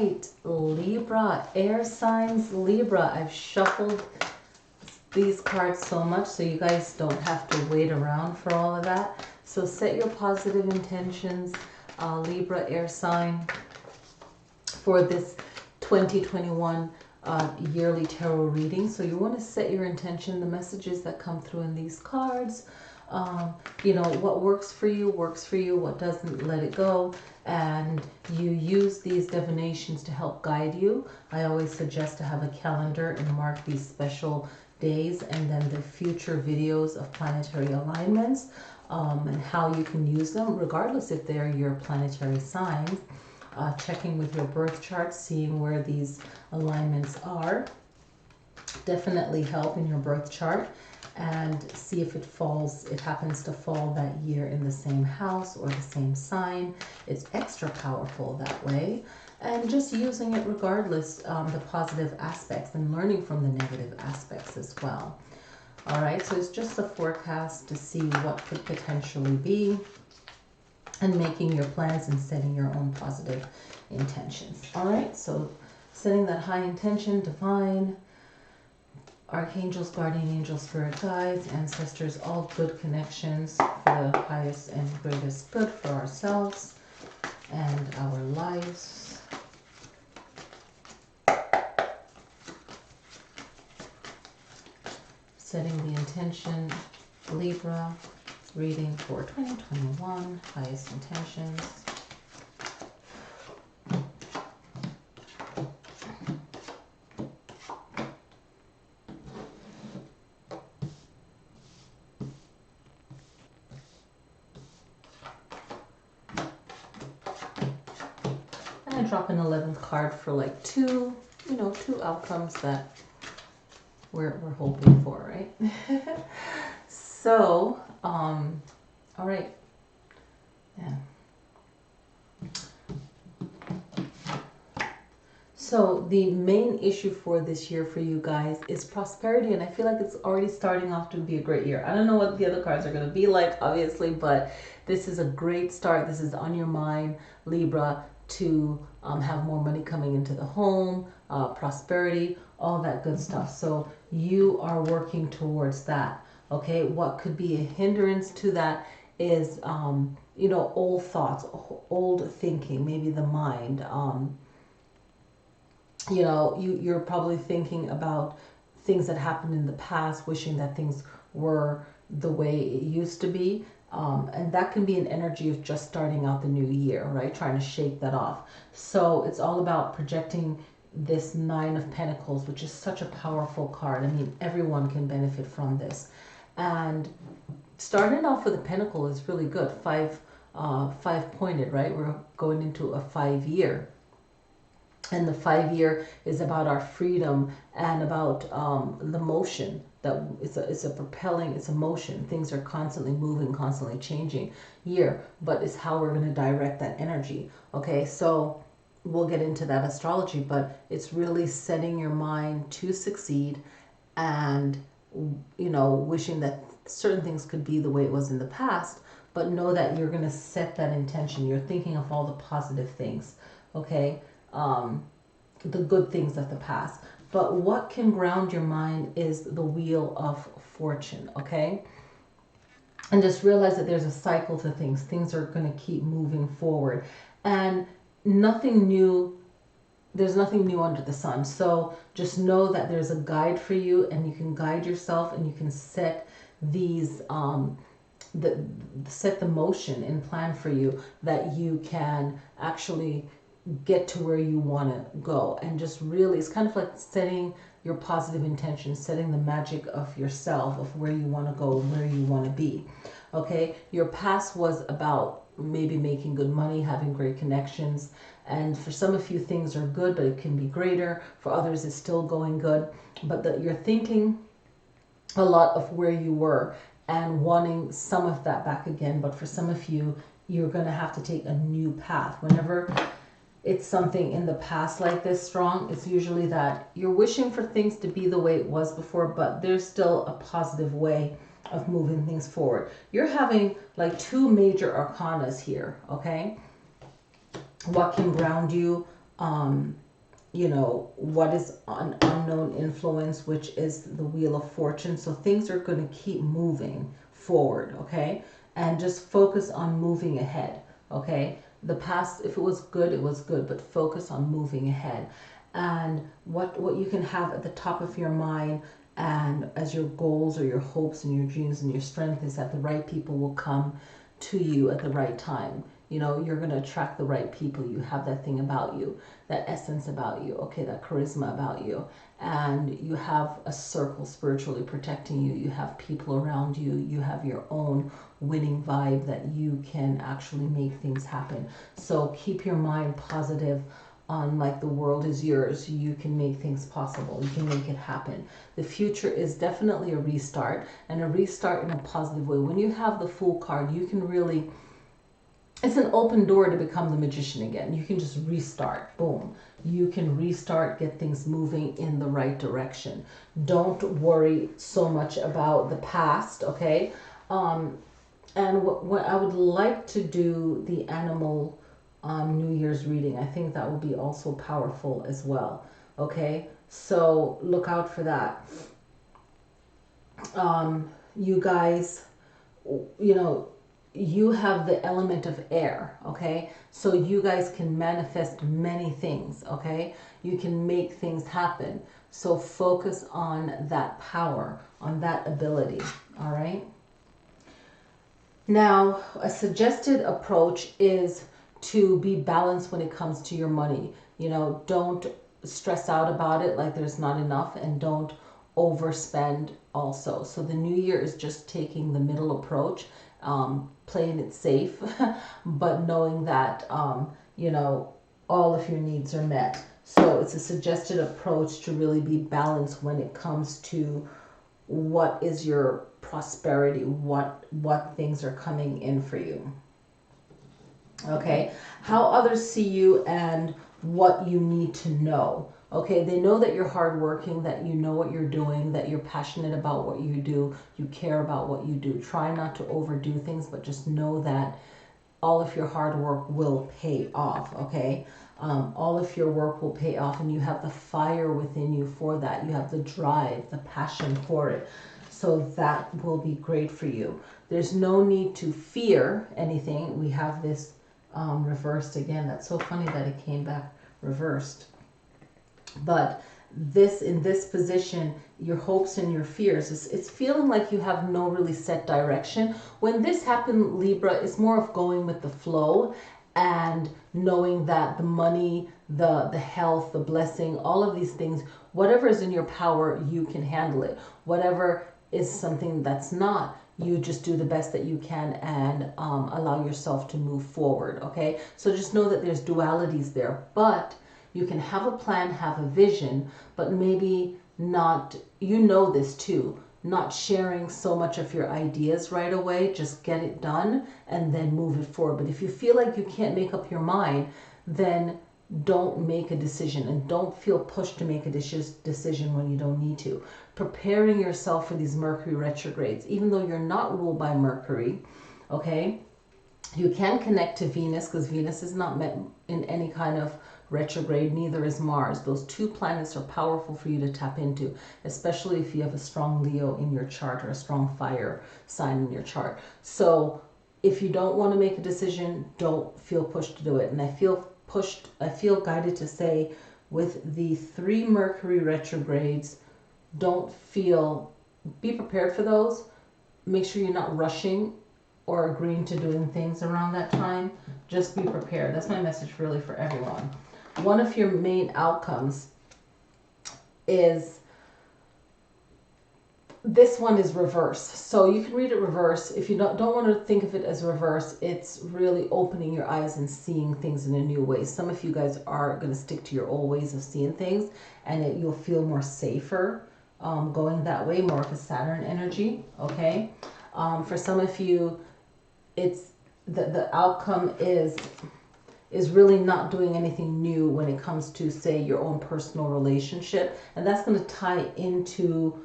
right, Libra, air signs, Libra. I've shuffled these cards so much so you guys don't have to wait around for all of that. So set your positive intentions, Libra air sign, for this 2021 yearly tarot reading. So you want to set your intention, the messages that come through in these cards. You know, what works for you, what doesn't, let it go. And you use these divinations to help guide you. I always suggest to have a calendar and mark these special days and then the future videos of planetary alignments and how you can use them, regardless if they're your planetary signs. Checking with your birth chart, seeing where these alignments are, definitely help in your birth chart, and see if it happens to fall that year in the same house or the same sign. It's extra powerful that way. And just using it regardless, the positive aspects, and learning from the negative aspects as well. All right, so it's just a forecast to see what could potentially be, and making your plans and setting your own positive intentions. All right, so setting that high intention, divine, archangels, guardian angels, spirit guides, ancestors, all good connections for the highest and greatest good for ourselves and our lives. Setting the intention, Libra, reading for 2021, highest intentions. And I drop an 11th card for like two outcomes that we're hoping for, right? So, all right, yeah. So the main issue for this year for you guys is prosperity, and I feel like it's already starting off to be a great year. I don't know what the other cards are going to be like, obviously, but this is a great start. This is on your mind, Libra, to have more money coming into the home, prosperity, all that good stuff. So you are working towards that. Okay, what could be a hindrance to that is, you know, old thoughts, old thinking, maybe the mind. You know, you're probably thinking about things that happened in the past, wishing that things were the way it used to be. And that can be an energy of just starting out the new year, right? Trying to shake that off. So it's all about projecting this Nine of Pentacles, which is such a powerful card. I mean, everyone can benefit from this. And starting off with a pentacle is really good. Five pointed, right? We're going into a 5-year. And the 5-year is about our freedom and about the motion. That it's a propelling, it's a motion. Things are constantly moving, constantly changing year, but it's how we're going to direct that energy. Okay, so we'll get into that astrology, but it's really setting your mind to succeed and, you know, wishing that certain things could be the way it was in the past, but know that you're going to set that intention. You're thinking of all the positive things, okay? The good things of the past. But what can ground your mind is the Wheel of Fortune, okay? And just realize that there's a cycle to things. Things are going to keep moving forward. And nothing new, there's nothing new under the sun. So just know that there's a guide for you, and you can guide yourself, and you can set these, set the motion and plan for you that you can actually get to where you want to go. And just really, it's kind of like setting your positive intention, setting the magic of yourself, of where you want to go, where you want to be. Okay, your past was about maybe making good money, having great connections, and for some of you things are good, but it can be greater. For others it's still going good, but that you're thinking a lot of where you were and wanting some of that back again. But for some of you, you're going to have to take a new path. Whenever it's something in the past like this strong, it's usually that you're wishing for things to be the way it was before, but there's still a positive way of moving things forward. You're having like two major arcanas here, okay? What can ground you? you know, what is an unknown influence, which is the Wheel of Fortune. So things are going to keep moving forward, okay? And just focus on moving ahead, okay? The past, if it was good, but focus on moving ahead. And what you can have at the top of your mind and as your goals or your hopes and your dreams and your strength is that the right people will come to you at the right time. You know, you're going to attract the right people. You have that thing about you, that essence about you, okay, that charisma about you. And you have a circle spiritually protecting you. You have people around you. You have your own winning vibe that you can actually make things happen. So keep your mind positive on like the world is yours. You can make things possible. You can make it happen. The future is definitely a restart, and a restart in a positive way. When you have the Fool card, you can really, it's an open door to become the magician again. You can just restart. Boom. You can restart, get things moving in the right direction. Don't worry so much about the past, okay? And what I would like to do the animal New Year's reading. I think that will be also powerful as well. Okay, so look out for that. You guys, you know, you have the element of air, okay? So you guys can manifest many things, okay? You can make things happen. So focus on that power, on that ability, all right? Now, a suggested approach is to be balanced when it comes to your money. You know, don't stress out about it like there's not enough, and don't overspend also. So the new year is just taking the middle approach, playing it safe, but knowing that, you know, all of your needs are met. So it's a suggested approach to really be balanced when it comes to what is your prosperity, what things are coming in for you. Okay, how others see you and what you need to know. Okay, they know that you're hardworking, that you know what you're doing, that you're passionate about what you do, you care about what you do. Try not to overdo things, but just know that all of your hard work will pay off, okay? All of your work will pay off, and you have the fire within you for that. You have the drive, the passion for it. So that will be great for you. There's no need to fear anything. We have this reversed again. That's so funny that it came back reversed. But this, in this position, your hopes and your fears, it's feeling like you have no really set direction. When this happened, Libra, it's more of going with the flow and knowing that the money, the health, the blessing, all of these things, whatever is in your power, you can handle it. Whatever is something that's not, you just do the best that you can and allow yourself to move forward, okay? So just know that there's dualities there, but you can have a plan, have a vision, but maybe not, you know this too, not sharing so much of your ideas right away. Just get it done and then move it forward. But if you feel like you can't make up your mind, then don't make a decision, and don't feel pushed to make a decision when you don't need to. Preparing yourself for these Mercury retrogrades, even though you're not ruled by Mercury, okay? You can connect to Venus, because Venus is not met in any kind of retrograde, neither is Mars. Those two planets are powerful for you to tap into, especially if you have a strong Leo in your chart or a strong fire sign in your chart. So if you don't want to make a decision, don't feel pushed to do it. And I feel guided to say, with the 3 Mercury retrogrades, be prepared for those. Make sure you're not rushing or agreeing to doing things around that time. Just be prepared. That's my message really for everyone. One of your main outcomes is, this one is reverse. So you can read it reverse. If you don't want to think of it as reverse, it's really opening your eyes and seeing things in a new way. Some of you guys are going to stick to your old ways of seeing things, and you'll feel more safer going that way, more of a Saturn energy, okay? For some of you, it's the outcome is really not doing anything new when it comes to, say, your own personal relationship. And that's going to tie into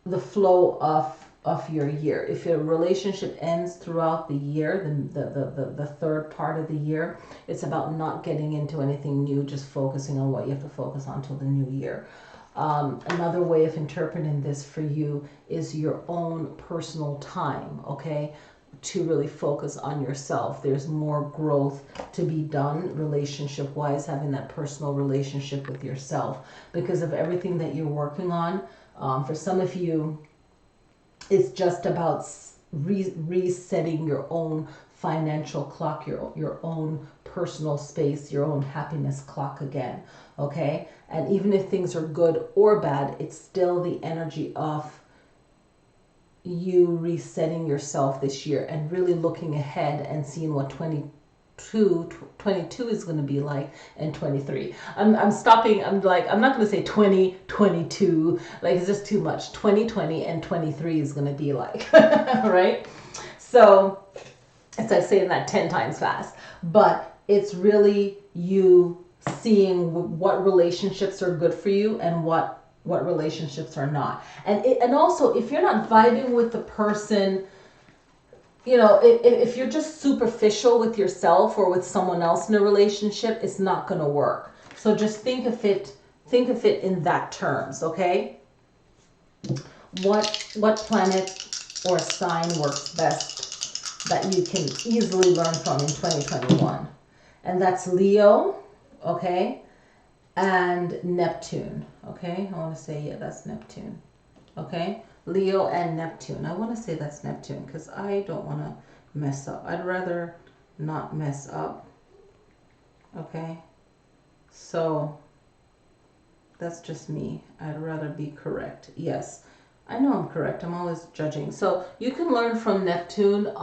the flow of of your year. If your relationship ends throughout the year, the third part of the year, it's about not getting into anything new, just focusing on what you have to focus on till the new year. Another way of interpreting this for you is your own personal time, okay? To really focus on yourself. There's more growth to be done relationship wise, having that personal relationship with yourself because of everything that you're working on. For some of you, it's just about resetting your own financial clock, your own personal space, your own happiness clock again, okay? And even if things are good or bad, it's still the energy of you resetting yourself this year and really looking ahead and seeing what 22 is going to be like, and 23. I'm stopping. I'm not going to say 2022, like it's just too much. 2020 and 23 is going to be like, right? So it's like saying that 10 times fast, but it's really you seeing what relationships are good for you and what relationships are not. And also, if you're not vibing with the person, you know, if you're just superficial with yourself or with someone else in a relationship, it's not going to work. So just think of it in that terms, okay? What planet or sign works best that you can easily learn from in 2021? And that's Leo, okay? And Neptune, okay? I want to say, yeah, that's Neptune, okay? Leo and Neptune. I want to say that's Neptune because I don't want to mess up. I'd rather not mess up, okay? So that's just me. I'd rather be correct. Yes, I know I'm correct. I'm always judging. So you can learn from Neptune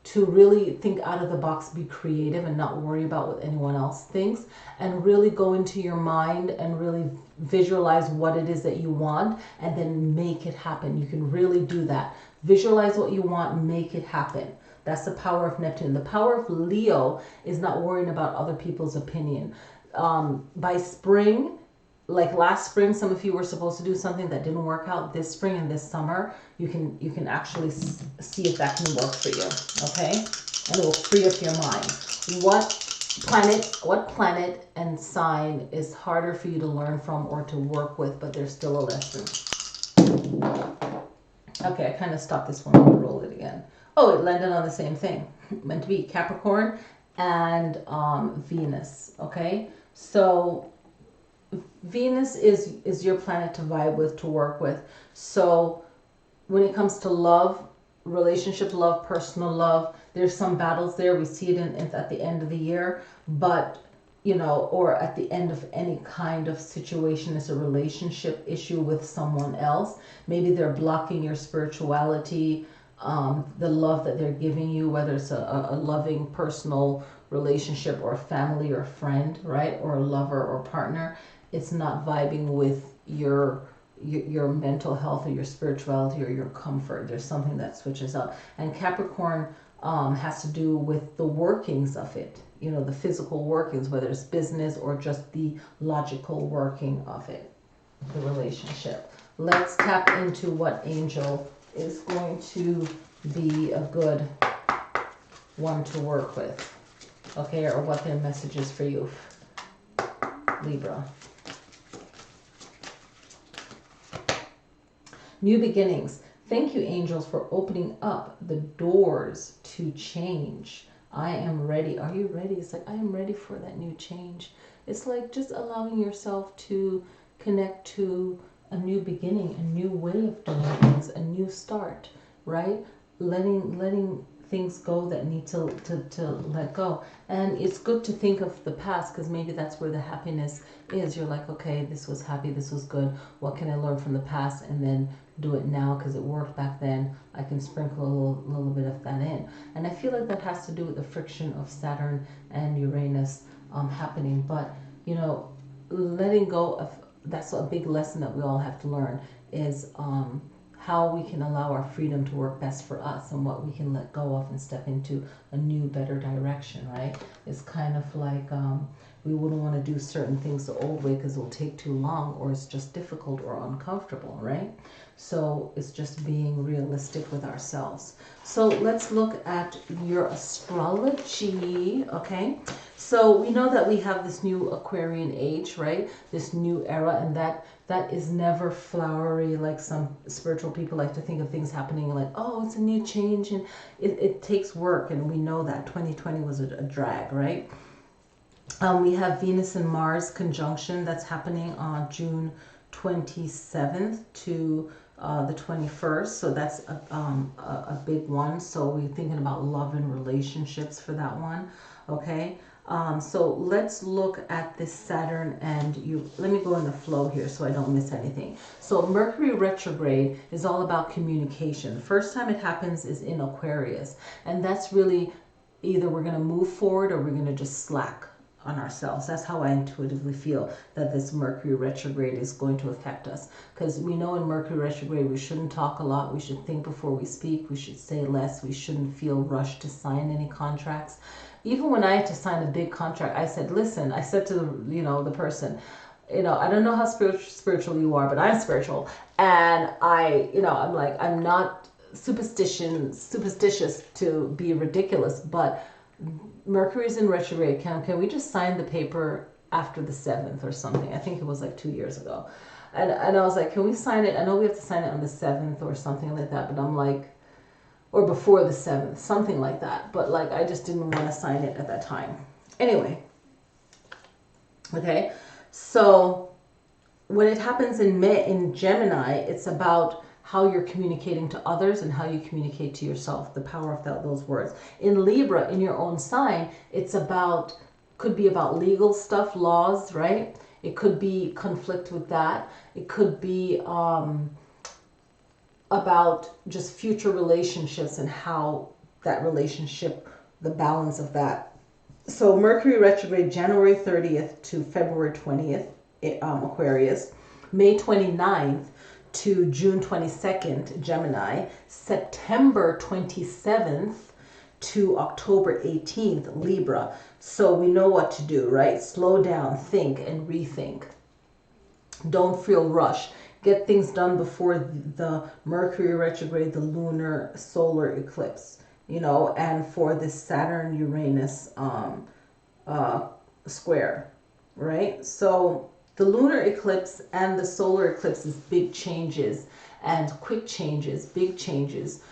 to really think out of the box, be creative, and not worry about what anyone else thinks, and really go into your mind and really visualize what it is that you want and then make it happen. You can really do that. Visualize what you want, make it happen. That's the power of Neptune. The power of Leo is not worrying about other people's opinion. By spring, like last spring, some of you were supposed to do something that didn't work out. This spring and this summer, you can actually see if that can work for you, okay? And it will free up your mind. What planet and sign is harder for you to learn from or to work with, but there's still a lesson? Okay, I kind of stopped this one. I'm gonna roll it again. Oh, it landed on the same thing. Meant to be Capricorn and Venus, okay? So Venus is your planet to vibe with, to work with. So when it comes to love, relationship love, personal love, there's some battles there. We see it at the end of the year, but you know, or at the end of any kind of situation, is a relationship issue with someone else. Maybe they're blocking your spirituality, the love that they're giving you, whether it's a loving personal relationship or family or friend, right? Or a lover or partner. It's not vibing with your mental health or your spirituality or your comfort. There's something that switches up. And Capricorn has to do with the workings of it, you know, the physical workings, whether it's business or just the logical working of it, the relationship. Let's tap into what angel is going to be a good one to work with, okay, or what their message is for you, Libra. New beginnings. Thank you, angels, for opening up the doors to change. I am ready. Are you ready? It's like, I am ready for that new change. It's like just allowing yourself to connect to a new beginning, a new way of doing things, a new start, right? Letting things go that need to let go. And it's good to think of the past, because maybe that's where the happiness is. You're like, okay, this was happy, this was good. What can I learn from the past and then do it now because it worked back then? I can sprinkle a little bit of that in. And I feel like that has to do with the friction of Saturn and Uranus happening. But, you know, letting go of, that's a big lesson that we all have to learn, is how we can allow our freedom to work best for us and what we can let go of and step into a new, better direction, right? It's kind of like we wouldn't want to do certain things the old way because it will take too long, or it's just difficult or uncomfortable, right? So it's just being realistic with ourselves. So let's look at your astrology, okay? So we know that we have this new Aquarian age, right? This new era, and that is never flowery like some spiritual people like to think of things happening like, oh, it's a new change, and it takes work, and we know that 2020 was a drag, right? We have Venus and Mars conjunction that's happening on June 27th to the 21st, so that's a big one. So we're thinking about love and relationships for that one, okay? So let's look at this Saturn, and let me go in the flow here so I don't miss anything. So Mercury retrograde is all about communication. The first time it happens is in Aquarius, and that's really either we're going to move forward or we're going to just slack on ourselves. That's how I intuitively feel that this Mercury retrograde is going to affect us, because we know in Mercury retrograde we shouldn't talk a lot, we should think before we speak, we should say less, we shouldn't feel rushed to sign any contracts. Even when I had to sign a big contract, I said, listen, I said to the person, I don't know how spiritual you are, but I'm spiritual, and I'm like, I'm not superstitious to be ridiculous, but Mercury's in retrograde. Can we just sign the paper after the 7th or something? I think it was like 2 years ago. And I was like, can we sign it? I know we have to sign it on the 7th or something like that, but I'm like, or before the 7th, something like that. But like, I just didn't want to sign it at that time. Anyway, okay. So when it happens in Gemini, it's about how you're communicating to others and how you communicate to yourself, the power of those words. In Libra, in your own sign, it's could be about legal stuff, laws, right? It could be conflict with that. It could be about just future relationships and how that relationship, the balance of that. So Mercury retrograde, January 30th to February 20th, Aquarius, May 29th to June 22nd, Gemini, September 27th to October 18th, Libra. So we know what to do, right? Slow down, think, and rethink. Don't feel rushed. Get things done before the Mercury retrograde, the lunar solar eclipse, and for this Saturn Uranus square, right? So the lunar eclipse and the solar eclipse is big changes and quick changes, big changes,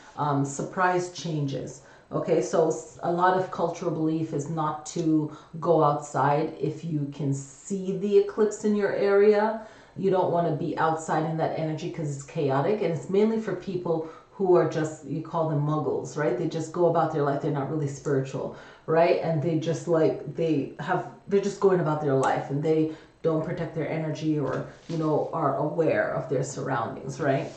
surprise changes. Okay, so a lot of cultural belief is not to go outside if you can see the eclipse in your area. You don't want to be outside in that energy because it's chaotic, and it's mainly for people who are just, you call them muggles, right? They just go about their life, they're not really spiritual, right? And they just they're just going about their life, and they don't protect their energy or, are aware of their surroundings, right?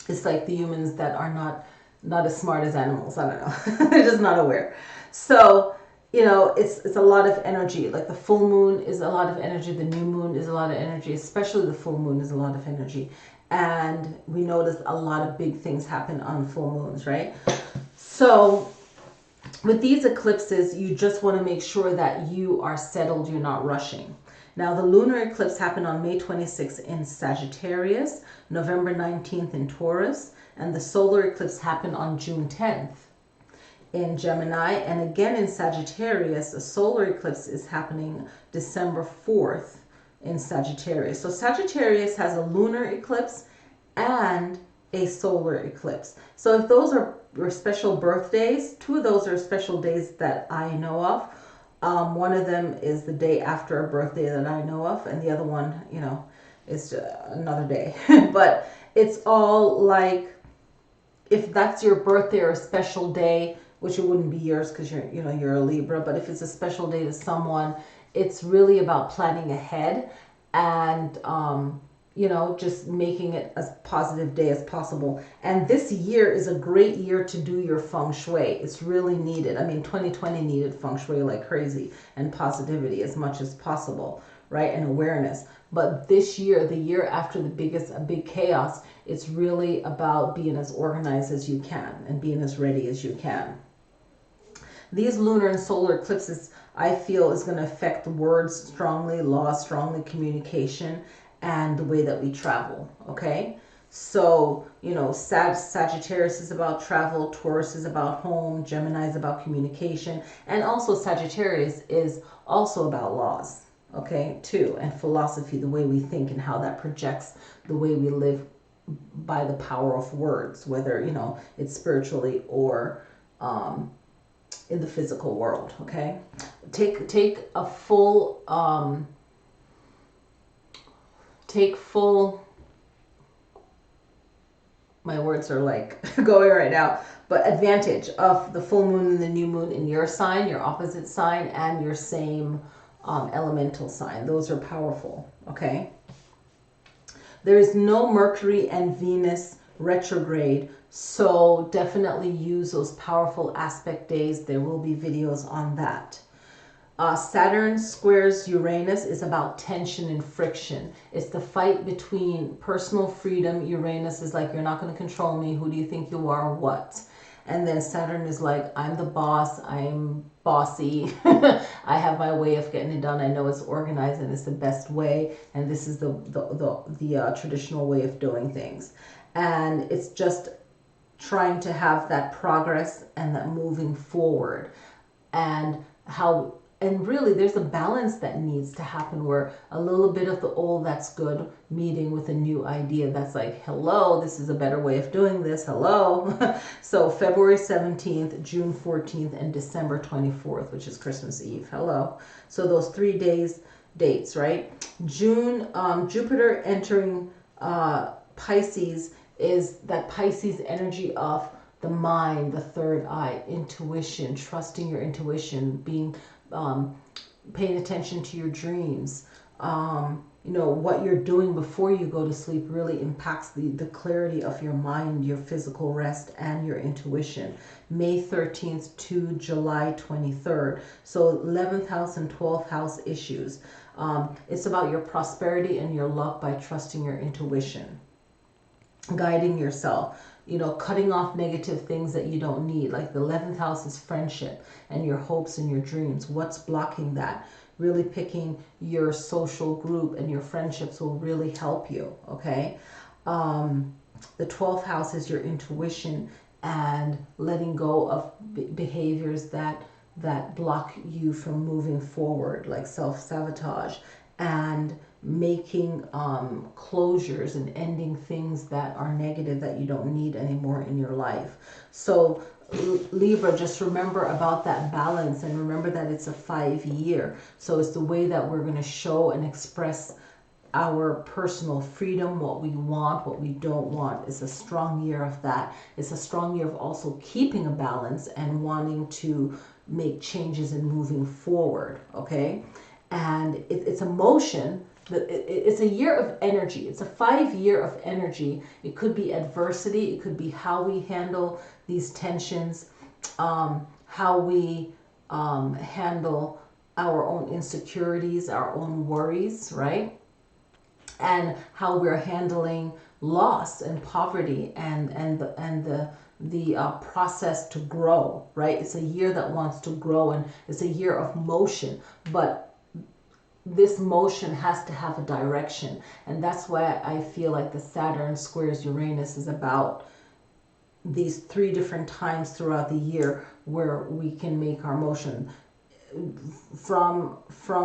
It's like the humans that are not as smart as animals. I don't know. They're just not aware. So, it's a lot of energy. Like the full moon is a lot of energy. The new moon is a lot of energy, especially the full moon is a lot of energy. And we notice a lot of big things happen on full moons, right? So with these eclipses, you just want to make sure that you are settled, you're not rushing. Now, the lunar eclipse happened on May 26th in Sagittarius, November 19th in Taurus, and the solar eclipse happened on June 10th in Gemini, and again in Sagittarius. The solar eclipse is happening December 4th in Sagittarius. So Sagittarius has a lunar eclipse and a solar eclipse. So if those are your special birthdays, two of those are special days that I know of. One of them is the day after a birthday that I know of, and the other one, is another day. But it's all like, if that's your birthday or a special day, which it wouldn't be yours because you're a Libra, but if it's a special day to someone, it's really about planning ahead and just making it as positive day as possible. And this year is a great year to do your feng shui. It's really needed. I mean, 2020 needed feng shui like crazy, and positivity as much as possible, right? And awareness. But this year, the year after a big chaos, it's really about being as organized as you can and being as ready as you can. These lunar and solar eclipses I feel is going to affect words strongly, law strongly, communication, and the way that we travel, okay? So, you know, Sagittarius is about travel, Taurus is about home, Gemini is about communication, and also Sagittarius is also about laws, okay, too, and philosophy, the way we think and how that projects the way we live by the power of words, whether, you know, it's spiritually or in the physical world, okay? Take a full, my words are like going right now, but advantage of the full moon and the new moon in your sign, your opposite sign, and your same elemental sign. Those are powerful, okay? There is no Mercury and Venus retrograde, so definitely use those powerful aspect days. There will be videos on that. Saturn squares Uranus is about tension and friction. It's the fight between personal freedom. Uranus is like, you're not going to control me. Who do you think you are? What? And then Saturn is like, I'm the boss. I'm bossy. I have my way of getting it done. I know it's organized and it's the best way. And this is the traditional way of doing things. And it's just trying to have that progress and that moving forward. And really, there's a balance that needs to happen where a little bit of the old that's good meeting with a new idea that's like, hello, this is a better way of doing this, hello. So February 17th, June 14th, and December 24th, which is Christmas Eve, hello. So those 3 dates, right? June, Jupiter entering Pisces is that Pisces energy of the mind, the third eye, intuition, trusting your intuition, being paying attention to your dreams. You know, what you're doing before you go to sleep really impacts the clarity of your mind, your physical rest, and your intuition. May 13th to July 23rd. So 11th house and 12th house issues. It's about your prosperity and your luck by trusting your intuition, guiding yourself. You know, cutting off negative things that you don't need. Like the 11th house is friendship and your hopes and your dreams. What's blocking that? Really picking your social group and your friendships will really help you, okay? The 12th house is your intuition and letting go of behaviors that block you from moving forward, like self-sabotage, and making closures and ending things that are negative that you don't need anymore in your life. So Libra, just remember about that balance and remember that it's a 5-year. So it's the way that we're going to show and express our personal freedom, what we want, what we don't want. It's a strong year of that. It's a strong year of also keeping a balance and wanting to make changes and moving forward, okay? And it's a motion. It's a year of energy. It's a 5-year of energy. It could be adversity. It could be how we handle these tensions, how we handle our own insecurities, our own worries, right? And how we're handling loss and poverty and the process to grow, right? It's a year that wants to grow and it's a year of motion, but this motion has to have a direction. And that's why I feel like the Saturn squares Uranus is about these 3 different times throughout the year where we can make our motion. From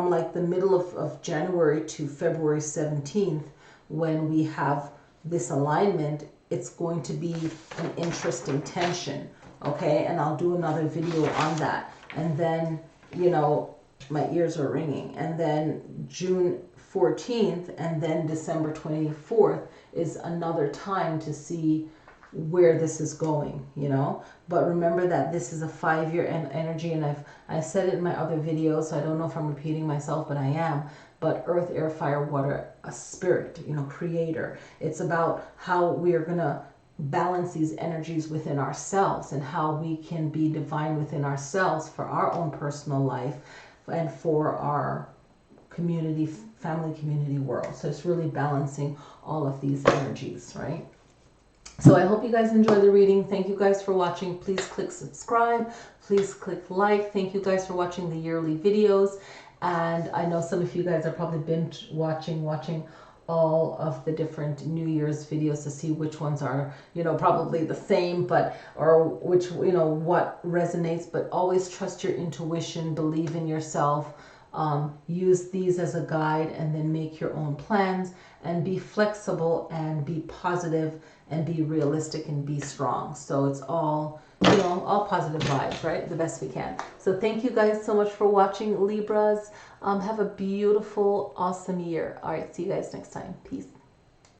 like the middle of January to February 17th, when we have this alignment, it's going to be an interesting tension, okay? And I'll do another video on that. And then, you know, my ears are ringing. And then June 14th and then December 24th is another time to see where this is going, you know. But remember that this is a 5-year energy, and I said it in my other videos, so I don't know if I'm repeating myself, but I am. But earth, air, fire, water, a spirit, you know, creator. It's about how we are going to balance these energies within ourselves and how we can be divine within ourselves for our own personal life and for our community, family, community, world. So it's really balancing all of these energies, right? So I hope you guys enjoy the reading. Thank you guys for watching. Please click subscribe. Please click like. Thank you guys for watching the yearly videos. And I know some of you guys are probably binge watching all of the different New Year's videos to see which ones are, you know, probably the same, but, or which, you know, what resonates. But always trust your intuition, believe in yourself. Use these as a guide, and then make your own plans, and be flexible and be positive and be realistic and be strong. So it's all, you know, all positive vibes, right? The best we can. So thank you guys so much for watching, Libras. Have a beautiful, awesome year. All right, see you guys next time. Peace.